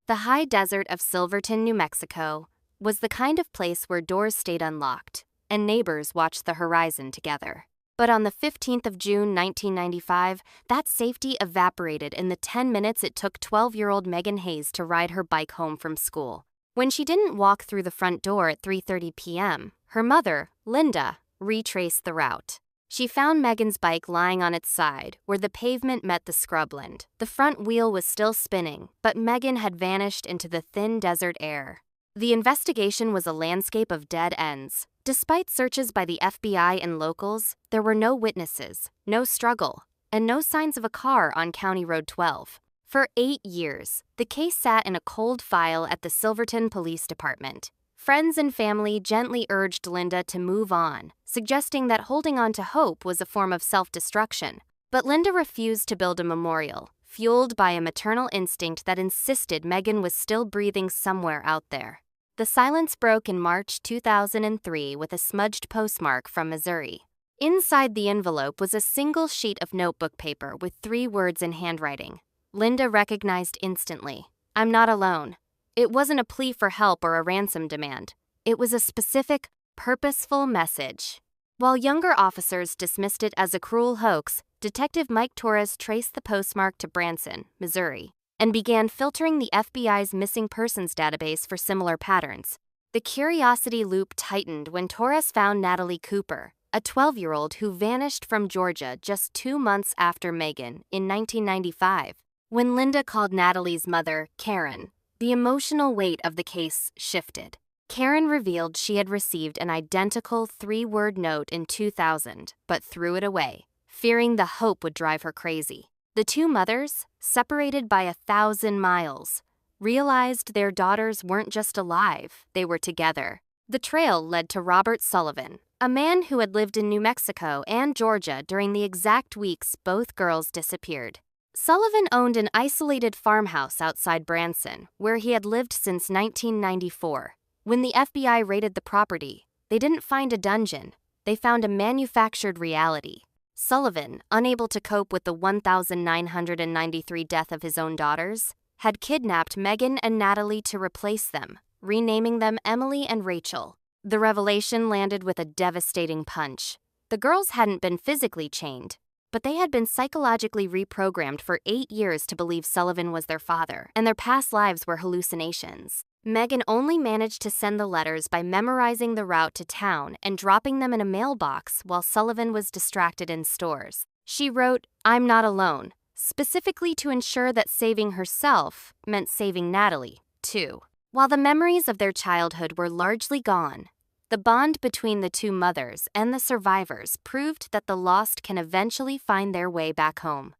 The high desert of Silverton, New Mexico, was the kind of place where doors stayed unlocked and neighbors watched the horizon together. But on the 15th of June 1995, that safety evaporated in the 10 minutes it took 12-year-old Megan Hayes to ride her bike home from school. When she didn't walk through the front door at 3:30 p.m., her mother, Linda, retraced the route. She found Megan's bike lying on its side, where the pavement met the scrubland. The front wheel was still spinning, but Megan had vanished into the thin desert air. The investigation was a landscape of dead ends. Despite searches by the FBI and locals, there were no witnesses, no struggle, and no signs of a car on County Road 12. For 8 years, the case sat in a cold file at the Silverton Police Department. Friends and family gently urged Linda to move on, suggesting that holding on to hope was a form of self-destruction. But Linda refused to build a memorial, fueled by a maternal instinct that insisted Megan was still breathing somewhere out there. The silence broke in March 2003 with a smudged postmark from Missouri. Inside the envelope was a single sheet of notebook paper with 3 words in handwriting. Linda recognized instantly, "I'm not alone." It wasn't a plea for help or a ransom demand. It was a specific, purposeful message. While younger officers dismissed it as a cruel hoax, Detective Mike Torres traced the postmark to Branson, Missouri, and began filtering the FBI's missing persons database for similar patterns. The curiosity loop tightened when Torres found Natalie Cooper, a 12-year-old who vanished from Georgia just 2 months after Megan in 1995. When Linda called Natalie's mother, Karen, the emotional weight of the case shifted. Karen revealed she had received an identical 3-word note in 2000, but threw it away, fearing the hope would drive her crazy. The 2 mothers, separated by 1,000 miles, realized their daughters weren't just alive, they were together. The trail led to Robert Sullivan, a man who had lived in New Mexico and Georgia during the exact weeks both girls disappeared. Sullivan owned an isolated farmhouse outside Branson, where he had lived since 1994. When the FBI raided the property, they didn't find a dungeon, they found a manufactured reality. Sullivan, unable to cope with the 1,993 death of his own daughters, had kidnapped Megan and Natalie to replace them, renaming them Emily and Rachel. The revelation landed with a devastating punch. The girls hadn't been physically chained, but they had been psychologically reprogrammed for 8 years to believe Sullivan was their father, and their past lives were hallucinations. Megan only managed to send the letters by memorizing the route to town and dropping them in a mailbox while Sullivan was distracted in stores. She wrote, "I'm not alone," specifically to ensure that saving herself meant saving Natalie, too. While the memories of their childhood were largely gone, the bond between the 2 mothers and the survivors proved that the lost can eventually find their way back home.